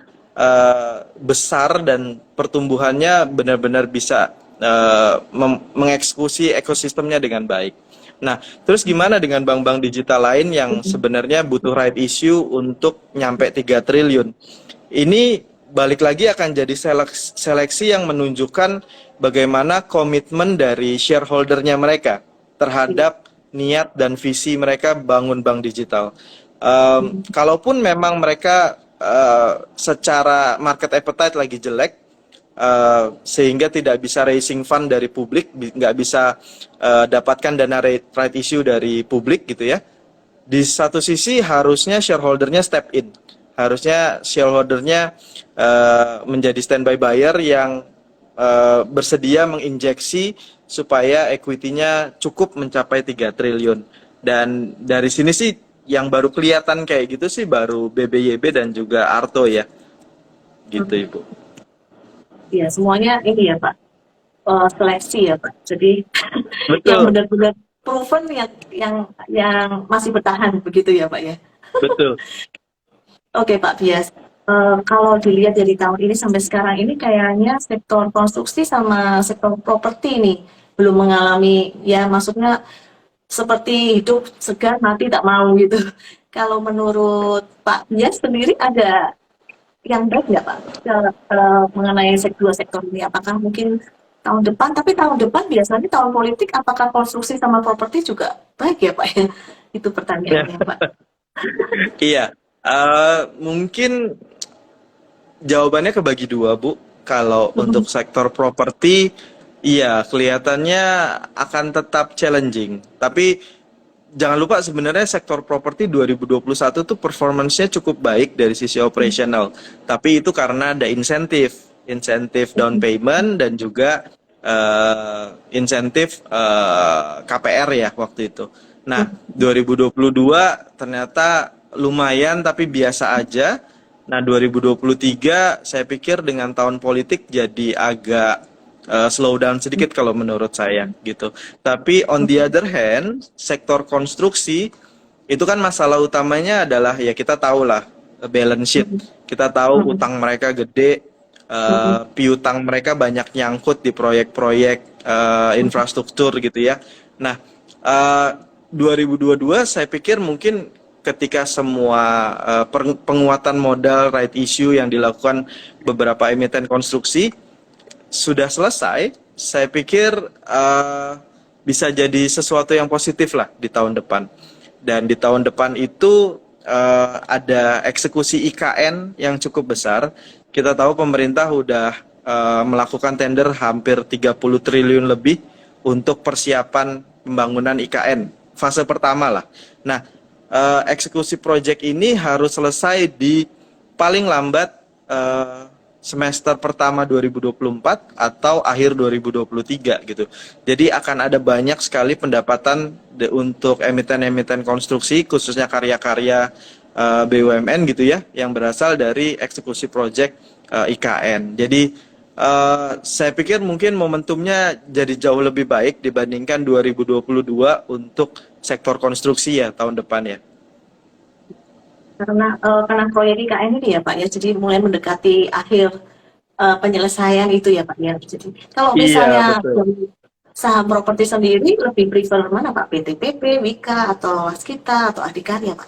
besar dan pertumbuhannya benar-benar bisa mengeksekusi ekosistemnya dengan baik. Nah, terus gimana dengan bank-bank digital lain yang sebenarnya butuh right issue untuk nyampe 3 triliun? Ini balik lagi akan jadi seleksi yang menunjukkan bagaimana komitmen dari shareholdernya mereka terhadap niat dan visi mereka bangun bank digital. Kalaupun memang mereka secara market appetite lagi jelek, sehingga tidak bisa raising fund dari publik, nggak bisa dapatkan dana right issue dari publik gitu ya. Di satu sisi harusnya shareholdernya step in, harusnya shareholdernya menjadi standby buyer yang bersedia menginjeksi supaya equity-nya cukup mencapai 3 triliun. Dan dari sini sih yang baru kelihatan kayak gitu sih baru BBYB dan juga Arto ya, gitu Ibu. Ya, semuanya ini ya Pak, seleksi ya Pak. Jadi yang Betul, benar-benar proven yang masih bertahan begitu ya Pak ya. betul. Oke Pak Bias, kalau dilihat dari tahun ini sampai sekarang ini kayaknya sektor konstruksi sama sektor properti nih belum mengalami ya maksudnya seperti hidup segar mati tak mau gitu. Kalau menurut Pak Bias sendiri ada yang baik nggak Pak mengenai dua sektor ini? Apakah mungkin tahun depan? Tapi tahun depan biasanya tahun politik, apakah konstruksi sama properti juga baik ya Pak ya? Itu pertanyaannya Pak. Iya, mungkin jawabannya kebagi dua, Bu. Kalau Mhm. untuk sektor properti, iya kelihatannya akan tetap challenging. Tapi jangan lupa sebenarnya sektor properti 2021 tuh performance-nya cukup baik dari sisi operasional. Tapi itu karena ada insentif down payment dan juga insentif KPR ya waktu itu. Nah, 2022 ternyata lumayan tapi biasa aja. Nah, 2023 saya pikir dengan tahun politik jadi agak slow down sedikit kalau menurut saya gitu. Tapi on the other hand, sektor konstruksi itu kan masalah utamanya adalah ya kita tahu lah balance sheet. Kita tahu utang mereka gede, piutang mereka banyak nyangkut di proyek-proyek infrastruktur gitu ya. Nah, eh, 2022 saya pikir mungkin ketika semua penguatan modal right issue yang dilakukan beberapa emiten konstruksi sudah selesai, saya pikir bisa jadi sesuatu yang positif lah di tahun depan. Dan di tahun depan itu ada eksekusi IKN yang cukup besar. Kita tahu pemerintah udah melakukan tender hampir 30 triliun lebih untuk persiapan pembangunan IKN fase pertama lah. Nah, eksekusi proyek ini harus selesai di paling lambat semester pertama 2024 atau akhir 2023 gitu. Jadi akan ada banyak sekali pendapatan untuk emiten-emiten konstruksi khususnya karya-karya BUMN gitu ya yang berasal dari eksekusi proyek IKN. Jadi saya pikir mungkin momentumnya jadi jauh lebih baik dibandingkan 2022 untuk sektor konstruksi ya tahun depan ya. Karena proyek IKN ini ya Pak ya, jadi mulai mendekati akhir penyelesaian itu ya Pak ya. Jadi kalau Iya, misalnya betul. dari saham properti sendiri lebih prefer mana Pak? PTPP, Wika, atau Waskita, atau Adikarya Pak?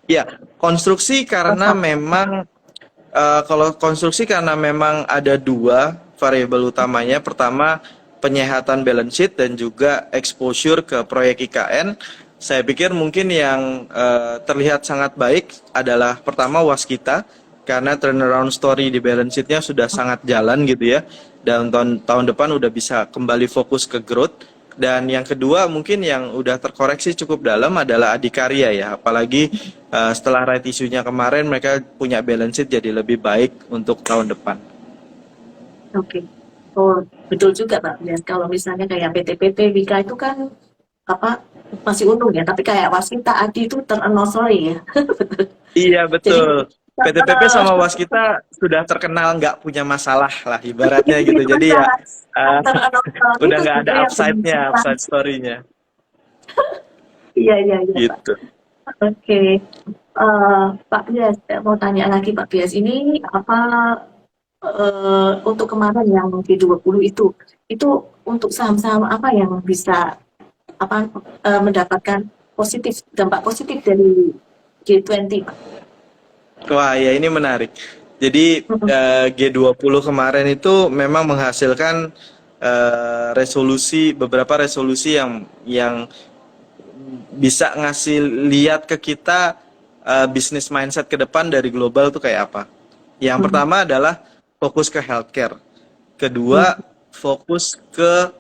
Ya, konstruksi karena Tetap. memang Kalau konstruksi karena memang ada dua variabel utamanya. Pertama, penyehatan balance sheet dan juga exposure ke proyek IKN. Saya pikir mungkin yang terlihat sangat baik adalah pertama Waskita, karena turnaround story di balance sheet-nya sudah sangat jalan gitu ya. Dan tahun depan udah bisa kembali fokus ke growth. Dan yang kedua mungkin yang udah terkoreksi cukup dalam adalah Adikarya ya. Apalagi setelah right issue-nya kemarin mereka punya balance sheet jadi lebih baik untuk tahun depan. Oke. Oh, betul juga Pak. Ya, kalau misalnya kayak PT-PT, Wika itu kan apa masih untung ya, tapi kayak Waskita, Adi itu sorry ya. Iya Jadi betul. PTPP sama Waskita sudah terkenal nggak punya masalah lah ibaratnya gitu. itu Jadi ya masalah uh, sorry udah itu nggak ada sebetulnya yang upside-nya, menentukan. upside story-nya Iya, iya, iya Pak. gitu. Oke. Pak Bias, saya mau tanya lagi Pak Bias, ini apa untuk kemarin yang G20 itu untuk saham-saham apa yang bisa apa mendapatkan dampak positif dari G20 Pak? Wah ya ini menarik. Jadi Mhm, G20 kemarin itu memang menghasilkan beberapa resolusi yang bisa ngasih lihat ke kita bisnis mindset ke depan dari global tuh kayak apa. Yang mhm, pertama adalah fokus ke healthcare. Kedua, mhm, fokus ke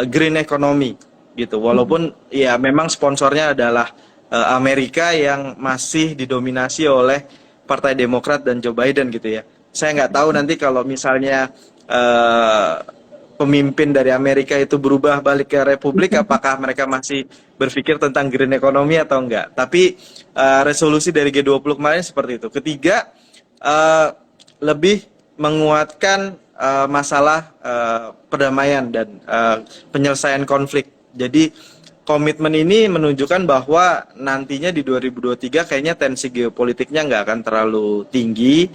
green economy gitu. mhm, Walaupun ya memang sponsornya adalah Amerika yang masih didominasi oleh Partai Demokrat dan Joe Biden gitu ya. Saya nggak tahu nanti kalau misalnya eh, pemimpin dari Amerika itu berubah balik ke Republik, mhm, apakah mereka masih berpikir tentang green economy atau enggak. Tapi resolusi dari G20 kemarin seperti itu. Ketiga, eh, lebih menguatkan masalah perdamaian dan penyelesaian konflik. Jadi komitmen ini menunjukkan bahwa nantinya di 2023 kayaknya tensi geopolitiknya nggak akan terlalu tinggi.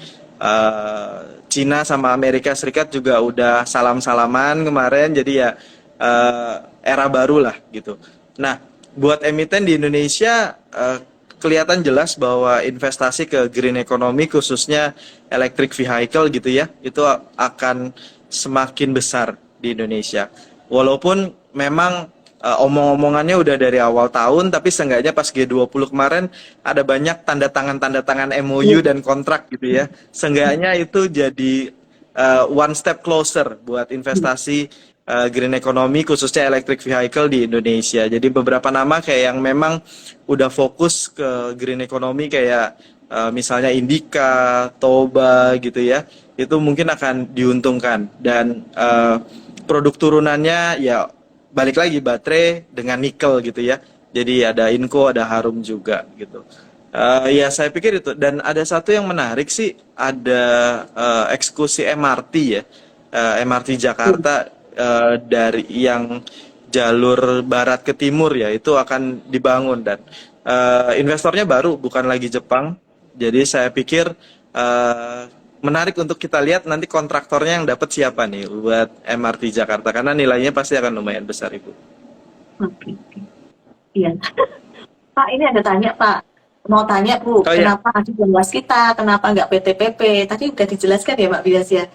Cina sama Amerika Serikat juga udah salam-salaman kemarin, jadi ya era baru lah gitu. Nah, buat emiten di Indonesia kelihatan jelas bahwa investasi ke green economy khususnya electric vehicle gitu ya, itu akan semakin besar di Indonesia. Walaupun memang omong-omongannya udah dari awal tahun, tapi seenggaknya pas G20 kemarin ada banyak tanda tangan MOU iya, dan kontrak gitu ya. Seenggaknya itu jadi one step closer buat iya, investasi green economy khususnya electric vehicle di Indonesia. Jadi beberapa nama kayak yang memang udah fokus ke green economy kayak misalnya Indika, Toba gitu ya. Itu mungkin akan diuntungkan dan produk turunannya ya balik lagi baterai dengan nikel gitu ya. Jadi ada Inco, ada Harum juga gitu. Ya saya pikir itu dan ada satu yang menarik sih ada eksekusi MRT ya. MRT iya. Jakarta dari yang jalur barat ke timur ya itu akan dibangun dan investornya baru bukan lagi Jepang. Jadi saya pikir eh, menarik untuk kita lihat nanti kontraktornya yang dapat siapa nih buat MRT Jakarta karena nilainya pasti akan lumayan besar itu. Oke, oke. Iya. Pak, ini ada tanya Pak. Mau tanya Bu, Oh ya, kenapa Adi Bangwas kita, kenapa nggak PT-PP? Tadi udah dijelaskan ya Pak Bias ya.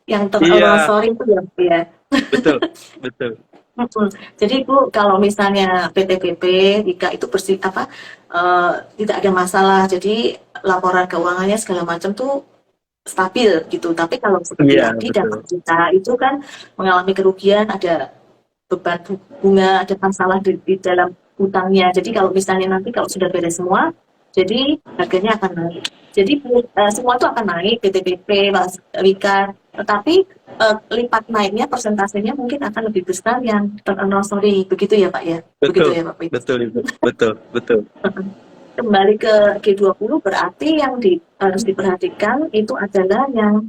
Yang iya sorry itu ya Bu ya. betul betul. Mhm. Jadi Bu, kalau misalnya PT-PP, jika itu bersih apa tidak ada masalah. Jadi laporan keuangannya segala macam tuh stabil gitu. Tapi kalau seperti Iya Adi dan betul. kita itu kan mengalami kerugian, ada beban bunga, ada masalah di dalam hutangnya. Jadi kalau misalnya nanti kalau sudah beres semua, jadi harganya akan naik. Jadi semua itu akan naik, PTBP, Mas Wika, tetapi lipat naiknya persentasenya mungkin akan lebih besar yang sorry, begitu ya Pak ya? Begitu Betul, ya Pak Wika? betul itu, betul, betul. Kembali ke G20 berarti yang harus diperhatikan itu adalah yang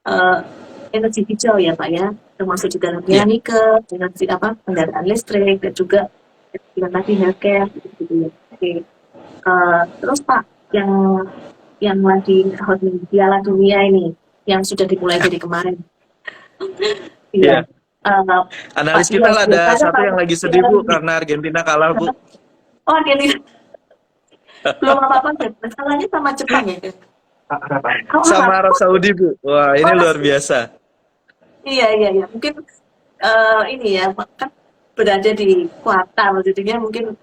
eh, energi hijau ya Pak ya, termasuk di dalamnya Iya, nikel, energi apa kendaraan listrik dan juga yang tadi healthcare gitu ya. Oke. Terus Pak yang lagi hot nih, Piala Dunia ini yang sudah dimulai dari kemarin. Iya. iya. Eh, Pak Analis kita Dias, lah ada biasanya satu kalau yang lagi sedih Piala Bu Dunia, karena Argentina kalah Bu. oh dia belum apa-apa, masalahnya sama Jepang ya. Oh, sama Arab Saudi, Bu. Wah, ini luar biasa. iya, iya, iya. Mungkin ini ya, kan berada di Qatar, jadinya mungkin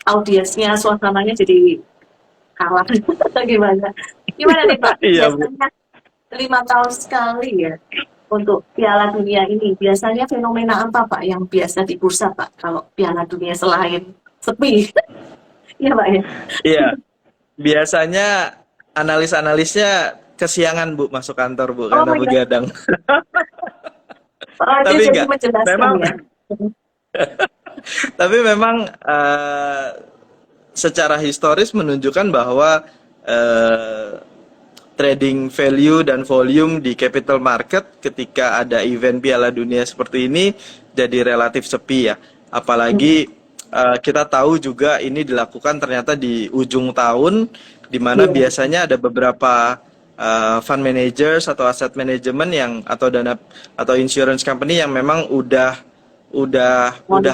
audiensnya, suasananya jadi kalah. Gimana? Gimana nih Pak? Iya, Bu. Biasanya 5 tahun sekali ya untuk Piala Dunia ini. Biasanya fenomena apa Pak yang biasa di bursa Pak kalau Piala Dunia selain sepi? Iya Pak ya. Iya, biasanya analis-analisnya kesiangan, Bu, masuk kantor, Bu, Oh karena iya. begadang. Oh, dia Tapi jadi enggak. menjelaskan Memang ya. tapi memang secara historis menunjukkan bahwa eh, trading value dan volume di capital market ketika ada event Piala Dunia seperti ini jadi relatif sepi ya. Apalagi kita tahu juga ini dilakukan ternyata di ujung tahun di mana Iya. biasanya ada beberapa fund managers atau asset management yang atau dana atau insurance company yang memang udah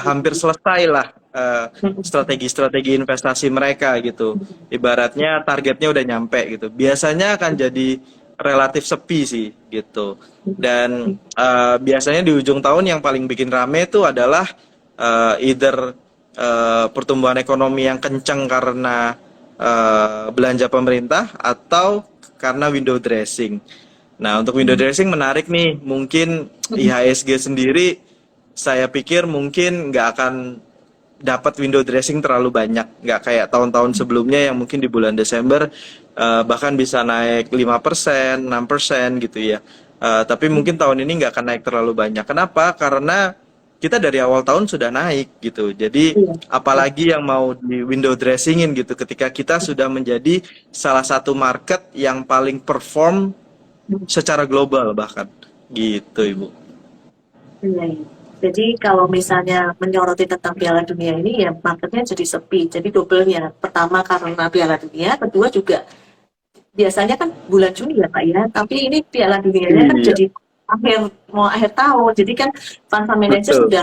hampir selesai lah strategi-strategi investasi mereka gitu. Ibaratnya targetnya udah nyampe gitu. Biasanya akan jadi relatif sepi sih gitu. Dan biasanya di ujung tahun yang paling bikin rame itu adalah either pertumbuhan ekonomi yang kencang karena belanja pemerintah atau karena window dressing. Nah, untuk window dressing menarik nih. Mungkin IHSG sendiri saya pikir mungkin nggak akan dapat window dressing terlalu banyak, nggak kayak tahun-tahun sebelumnya yang mungkin di bulan Desember bahkan bisa naik 5%, 6% gitu ya. Tapi mungkin tahun ini nggak akan naik terlalu banyak. Kenapa? Karena kita dari awal tahun sudah naik gitu. Jadi Iya. apalagi yang mau di window dressingin gitu ketika kita sudah menjadi salah satu market yang paling perform secara global bahkan gitu, Ibu. Iya, iya. Jadi kalau misalnya menyoroti tentang Piala Dunia ini ya marketnya jadi sepi. Jadi doublenya. Pertama karena Piala Dunia, kedua juga biasanya kan bulan Juni ya Pak ya. Tapi ini Piala Dunianya kan Iya, jadi akhir tahun. Jadi kan fund manager betul. sudah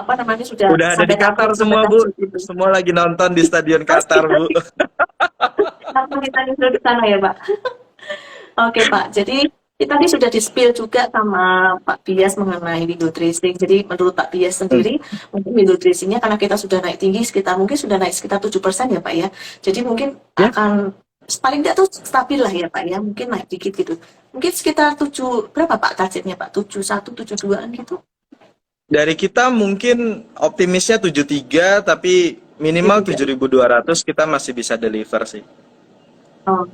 apa namanya sudah Udah ada di sampai target Qatar sampai semua, Bu. target gitu. Semua lagi nonton di Stadion Pasti Qatar, Bu. langsung kita nyusul ke sana ya Pak. Oke Pak, jadi kita tadi sudah di-spill juga sama Pak Bias mengenai window dressing. Jadi menurut Pak Bias sendiri, mungkin window dressingnya karena kita sudah naik tinggi sekitar mungkin sudah naik sekitar 7% ya Pak ya. Jadi mungkin Ya, akan paling tidak tuh stabil lah ya Pak ya, mungkin naik dikit gitu. Mungkin sekitar 7 berapa Pak targetnya Pak? 71, 72-an gitu. dari kita mungkin optimisnya 73, tapi minimal 73. 7.200 kita masih bisa deliver sih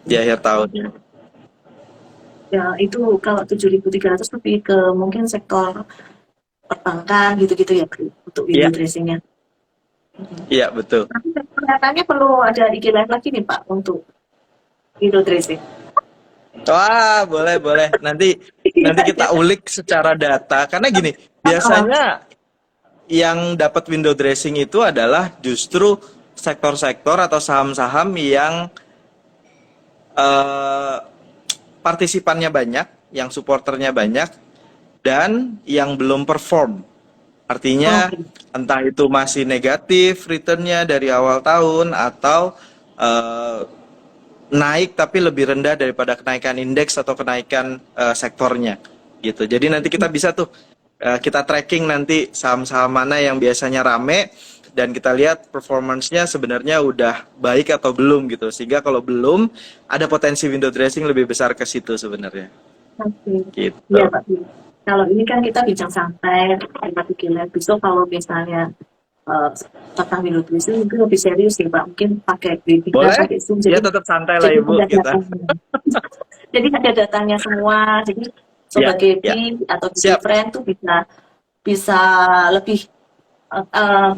di Oke. akhir tahunnya. Ya itu kalau 7.300 lebih ke mungkin sektor perbankan gitu-gitu ya Pak, untuk window Iya, dressingnya. iya betul. Tapi kelihatannya perlu ada IG live lagi nih Pak untuk window dressing. Wah, boleh, boleh. Nanti kita ulik secara data karena gini, biasanya yang dapat window dressing itu adalah justru sektor-sektor atau saham-saham yang eh, partisipannya banyak, yang supporternya banyak, dan yang belum perform. Artinya Oke. entah itu masih negatif returnnya dari awal tahun atau eh, naik tapi lebih rendah daripada kenaikan indeks atau kenaikan sektornya gitu. Jadi nanti kita bisa tuh kita tracking nanti saham-saham mana yang biasanya rame dan kita lihat performance-nya sebenarnya udah baik atau belum gitu. Sehingga kalau belum ada potensi window dressing lebih besar ke situ sebenarnya. Oke. Gitu. Iya Pak. Kalau ini kan kita bincang santai, kita pikirin. Besok kalau misalnya eh, tentang window dressing mungkin lebih serius ya Pak. Mungkin pakai webinar, Boleh? pakai Zoom. Ya Jadi tetap santai lah jadi Ibu ada kita. datanya. Jadi ada datanya semua. Jadi Ya, Sobat ya. Gaby atau Gaby Siap. Friend tuh bisa bisa lebih eh, eh,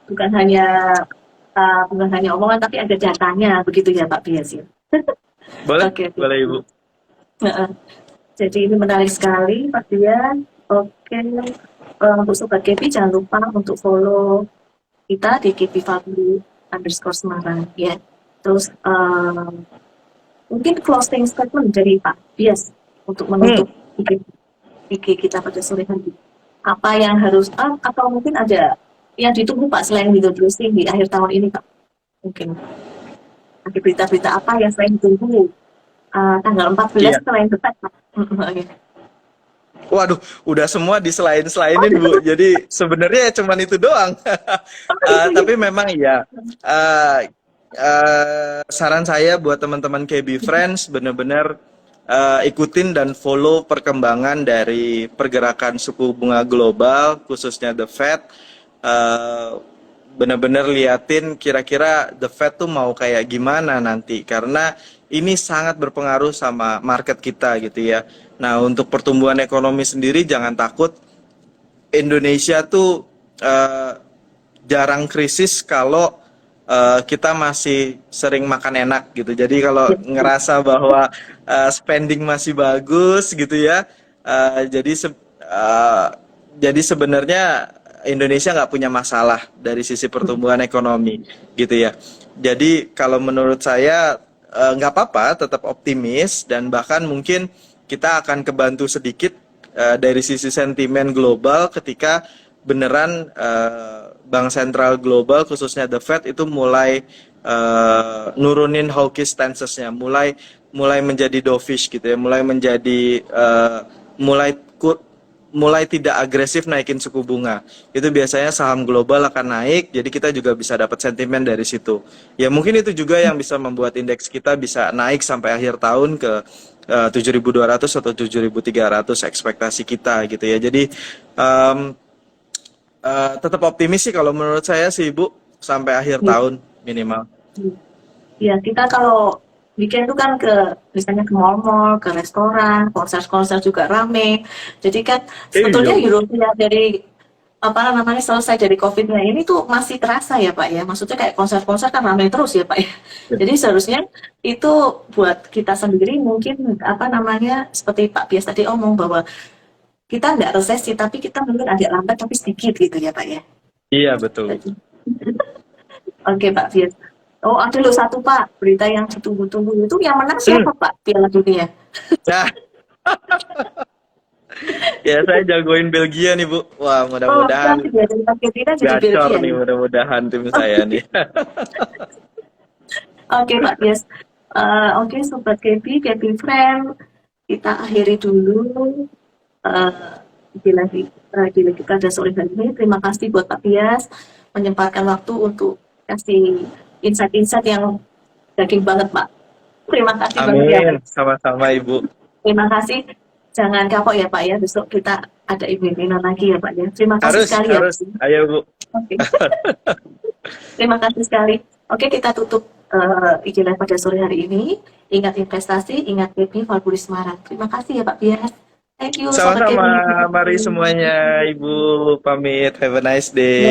bukan hanya bukan hanya omongan tapi ada datanya begitu ya Pak Bias ya. Boleh? Oke, oke. Boleh Ibu. Heeh. Jadi ini menarik sekali Pak Bias. Oke, untuk Sobat Gaby jangan lupa untuk follow kita di Gaby Fabri underscore Semarang ya. Terus mungkin closing statement dari Pak Bias untuk menutup IG kita pada sore hari. Apa yang harus atau mungkin ada yang ditunggu Pak selain window dressing di akhir tahun ini Pak? Mungkin ada berita-berita apa yang selain ditunggu tanggal 14 Iya. selain debat, Pak. Oke. Waduh, udah semua Oh, diselain-selainin, Bu. Jadi sebenarnya ya cuman itu doang. itu ya. Tapi memang iya. Saran saya buat teman-teman KB Friends benar-benar ikutin dan follow perkembangan dari pergerakan suku bunga global, khususnya The Fed. Eh, Benar-benar liatin kira-kira The Fed tuh mau kayak gimana nanti, karena ini sangat berpengaruh sama market kita gitu ya. Nah, untuk pertumbuhan ekonomi sendiri jangan takut. Indonesia tuh eh, jarang krisis kalau kita masih sering makan enak gitu. Jadi kalau Ya, ya. ngerasa bahwa spending masih bagus gitu ya, eh, jadi se- eh, jadi sebenarnya Indonesia nggak punya masalah dari sisi pertumbuhan ekonomi gitu ya. Jadi kalau menurut saya nggak apa-apa, tetap optimis dan bahkan mungkin kita akan kebantu sedikit dari sisi sentimen global ketika beneran bank sentral global khususnya The Fed itu mulai nurunin hawkish stance-nya, mulai mulai menjadi dovish gitu ya, mulai menjadi mulai mulai tidak agresif naikin suku bunga. Itu biasanya saham global akan naik, jadi kita juga bisa dapat sentimen dari situ. Ya mungkin itu juga yang bisa membuat indeks kita bisa naik sampai akhir tahun ke 7.200 atau 7.300 ekspektasi kita gitu ya. Jadi um, tetap optimis sih kalau menurut saya sih Ibu sampai akhir Ya. tahun minimal. Ya, kita kalau weekend itu kan ke misalnya ke mall-mall, ke restoran, konser-konser juga rame. Jadi kan Iya, sebetulnya Bu. European dari apa namanya selesai dari COVID-nya ini tuh masih terasa ya Pak ya. Maksudnya kayak konser-konser kan rame terus ya Pak ya. Jadi seharusnya itu buat kita sendiri mungkin apa namanya seperti Pak Bias tadi omong bahwa kita nggak resesi tapi kita mungkin agak lambat tapi sedikit gitu ya Pak ya. Iya, betul. Oke Pak Fias. Oh ada loh satu Pak, berita yang ditunggu-tunggu itu yang menang Hmm. siapa Pak Piala Dunia? Nah, ya saya jagoin Belgia nih Bu. Wah, Oh mudah-mudahan nanti dia dari Argentina jadi gacor Belgia nih, nih. mudah-mudahan tim saya nih. Oke Pak Fias. Oke Sobat Kepi, Kepi Friend, kita akhiri dulu uh, gila kita ada sore hari ini. Terima kasih buat Pak Pias menyempatkan waktu untuk kasih insight-insight yang daging banget Pak. Terima kasih banget ya Pak. Amin, sama-sama Ibu. Terima kasih. Jangan kapok ya Pak ya. Besok kita ada webinar lagi ya Pak ya. Terima kasih Harus, sekali ya Pak. harus. Ayo Bu. Oke. Terima kasih sekali. Oke, kita tutup IG Live pada sore hari ini. Ingat investasi, ingat KP Valpuri Semarang. Terima kasih ya Pak Bias. Thank you, Sobat Sama-sama, KP. mari semuanya Ibu pamit. Have a nice day.